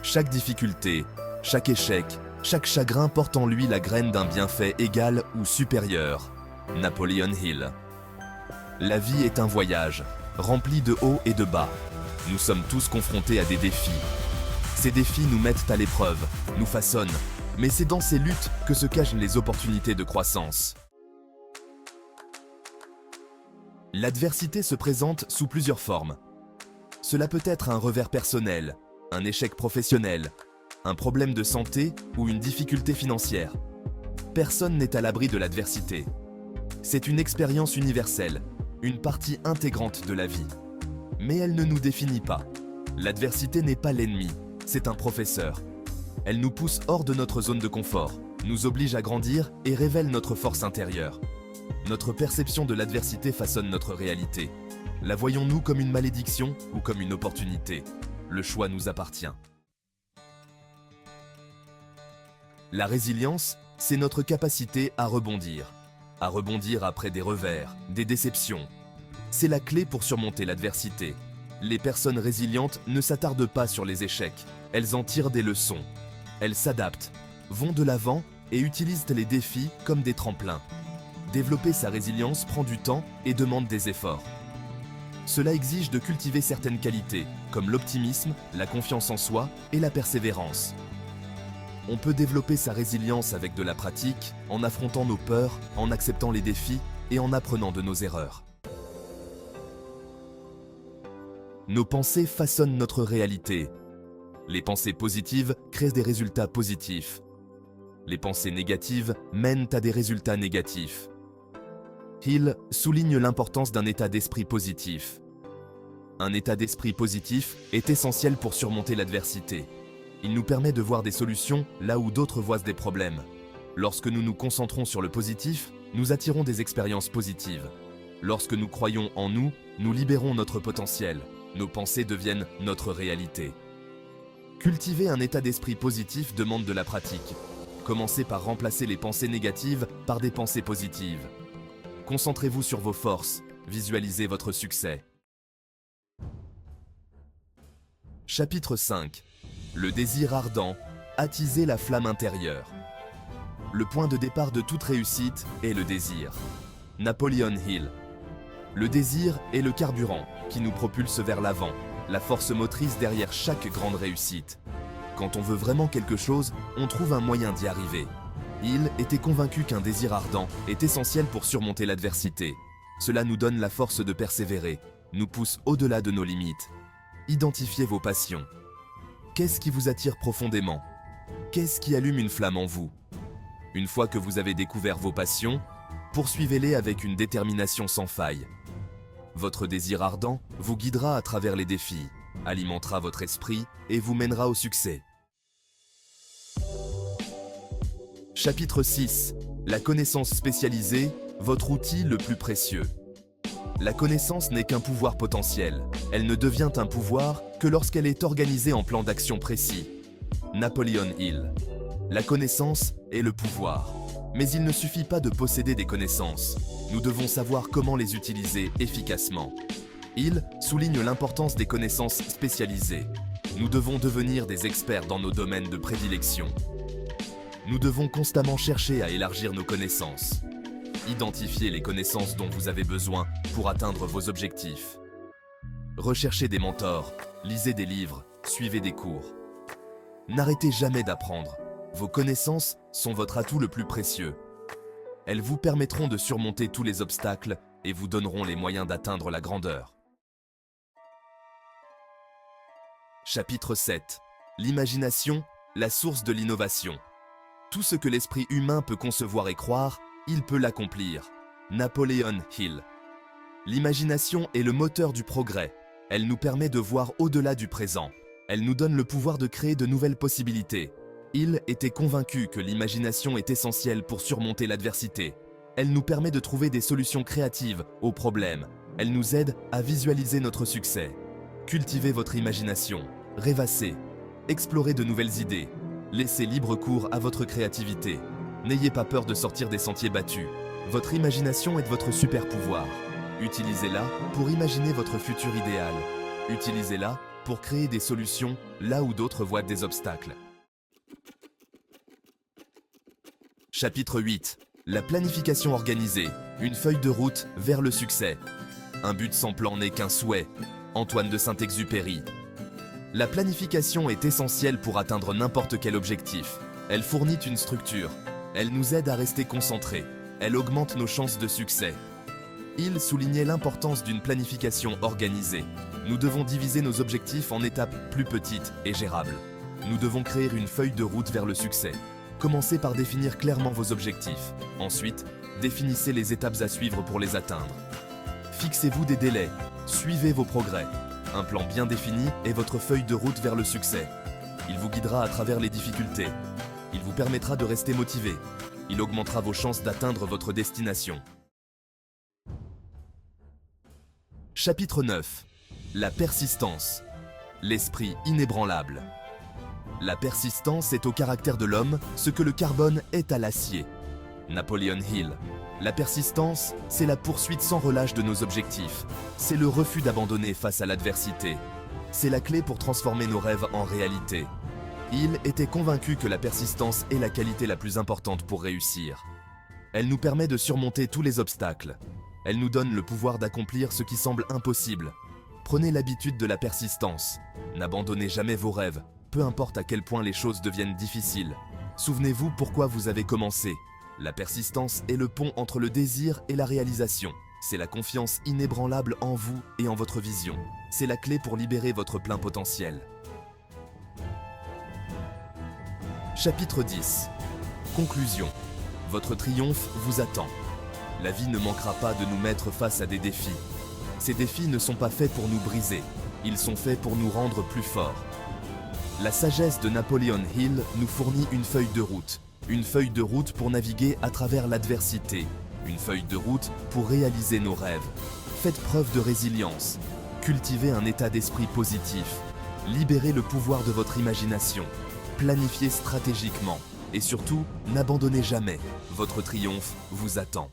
Chaque difficulté, chaque échec, chaque chagrin porte en lui la graine d'un bienfait égal ou supérieur. Napoleon Hill. La vie est un voyage, rempli de hauts et de bas. Nous sommes tous confrontés à des défis. Ces défis nous mettent à l'épreuve, nous façonnent, mais c'est dans ces luttes que se cachent les opportunités de croissance. L'adversité se présente sous plusieurs formes. Cela peut être un revers personnel, un échec professionnel, un problème de santé ou une difficulté financière. Personne n'est à l'abri de l'adversité. C'est une expérience universelle, une partie intégrante de la vie. Mais elle ne nous définit pas. L'adversité n'est pas l'ennemi, c'est un professeur. Elle nous pousse hors de notre zone de confort, nous oblige à grandir et révèle notre force intérieure. Notre perception de l'adversité façonne notre réalité. La voyons-nous comme une malédiction ou comme une opportunité? Le choix nous appartient. La résilience, c'est notre capacité à rebondir après des revers, des déceptions. C'est la clé pour surmonter l'adversité. Les personnes résilientes ne s'attardent pas sur les échecs, elles en tirent des leçons. Elles s'adaptent, vont de l'avant et utilisent les défis comme des tremplins. Développer sa résilience prend du temps et demande des efforts. Cela exige de cultiver certaines qualités, comme l'optimisme, la confiance en soi et la persévérance. On peut développer sa résilience avec de la pratique, en affrontant nos peurs, en acceptant les défis et en apprenant de nos erreurs. Nos pensées façonnent notre réalité. Les pensées positives créent des résultats positifs. Les pensées négatives mènent à des résultats négatifs. Hill souligne l'importance d'un état d'esprit positif. Un état d'esprit positif est essentiel pour surmonter l'adversité. Il nous permet de voir des solutions là où d'autres voient des problèmes. Lorsque nous nous concentrons sur le positif, nous attirons des expériences positives. Lorsque nous croyons en nous, nous libérons notre potentiel. Nos pensées deviennent notre réalité. Cultiver un état d'esprit positif demande de la pratique. Commencez par remplacer les pensées négatives par des pensées positives. Concentrez-vous sur vos forces, visualisez votre succès. Chapitre 5. Le désir ardent, attiser la flamme intérieure. Le point de départ de toute réussite est le désir. Napoleon Hill. Le désir est le carburant qui nous propulse vers l'avant, la force motrice derrière chaque grande réussite. Quand on veut vraiment quelque chose, on trouve un moyen d'y arriver. Hill était convaincu qu'un désir ardent est essentiel pour surmonter l'adversité. Cela nous donne la force de persévérer, nous pousse au-delà de nos limites. Identifiez vos passions. Qu'est-ce qui vous attire profondément? Qu'est-ce qui allume une flamme en vous? Une fois que vous avez découvert vos passions, poursuivez-les avec une détermination sans faille. Votre désir ardent vous guidera à travers les défis, alimentera votre esprit et vous mènera au succès. Chapitre 6. La connaissance spécialisée, votre outil le plus précieux. La connaissance n'est qu'un pouvoir potentiel. Elle ne devient un pouvoir que lorsqu'elle est organisée en plan d'action précis. Napoleon Hill. La connaissance est le pouvoir. Mais il ne suffit pas de posséder des connaissances. Nous devons savoir comment les utiliser efficacement. Hill souligne l'importance des connaissances spécialisées. Nous devons devenir des experts dans nos domaines de prédilection. Nous devons constamment chercher à élargir nos connaissances. Identifiez les connaissances dont vous avez besoin pour atteindre vos objectifs. Recherchez des mentors, lisez des livres, suivez des cours. N'arrêtez jamais d'apprendre. Vos connaissances sont votre atout le plus précieux. Elles vous permettront de surmonter tous les obstacles et vous donneront les moyens d'atteindre la grandeur. Chapitre 7. L'imagination, la source de l'innovation. Tout ce que l'esprit humain peut concevoir et croire, il peut l'accomplir. Napoleon Hill. L'imagination est le moteur du progrès. Elle nous permet de voir au-delà du présent. Elle nous donne le pouvoir de créer de nouvelles possibilités. Hill était convaincu que l'imagination est essentielle pour surmonter l'adversité. Elle nous permet de trouver des solutions créatives aux problèmes. Elle nous aide à visualiser notre succès. Cultivez votre imagination, rêvassez, explorez de nouvelles idées. Laissez libre cours à votre créativité. N'ayez pas peur de sortir des sentiers battus. Votre imagination est votre super pouvoir. Utilisez-la pour imaginer votre futur idéal. Utilisez-la pour créer des solutions là où d'autres voient des obstacles. Chapitre 8. La planification organisée, une feuille de route vers le succès. Un but sans plan n'est qu'un souhait. Antoine de Saint-Exupéry. La planification est essentielle pour atteindre n'importe quel objectif. Elle fournit une structure. Elle nous aide à rester concentrés. Elle augmente nos chances de succès. Il soulignait l'importance d'une planification organisée. Nous devons diviser nos objectifs en étapes plus petites et gérables. Nous devons créer une feuille de route vers le succès. Commencez par définir clairement vos objectifs. Ensuite, définissez les étapes à suivre pour les atteindre. Fixez-vous des délais. Suivez vos progrès. Un plan bien défini est votre feuille de route vers le succès. Il vous guidera à travers les difficultés. Il vous permettra de rester motivé. Il augmentera vos chances d'atteindre votre destination. Chapitre 9. La persistance. L'esprit inébranlable. La persistance est au caractère de l'homme ce que le carbone est à l'acier. Napoleon Hill. La persistance, c'est la poursuite sans relâche de nos objectifs. C'est le refus d'abandonner face à l'adversité. C'est la clé pour transformer nos rêves en réalité. Hill était convaincu que la persistance est la qualité la plus importante pour réussir. Elle nous permet de surmonter tous les obstacles. Elle nous donne le pouvoir d'accomplir ce qui semble impossible. Prenez l'habitude de la persistance. N'abandonnez jamais vos rêves, peu importe à quel point les choses deviennent difficiles. Souvenez-vous pourquoi vous avez commencé. La persistance est le pont entre le désir et la réalisation. C'est la confiance inébranlable en vous et en votre vision. C'est la clé pour libérer votre plein potentiel. Chapitre 10. Conclusion. Votre triomphe vous attend. La vie ne manquera pas de nous mettre face à des défis. Ces défis ne sont pas faits pour nous briser, ils sont faits pour nous rendre plus forts. La sagesse de Napoleon Hill nous fournit une feuille de route. Une feuille de route pour naviguer à travers l'adversité. Une feuille de route pour réaliser nos rêves. Faites preuve de résilience. Cultivez un état d'esprit positif. Libérez le pouvoir de votre imagination. Planifiez stratégiquement. Et surtout, n'abandonnez jamais. Votre triomphe vous attend.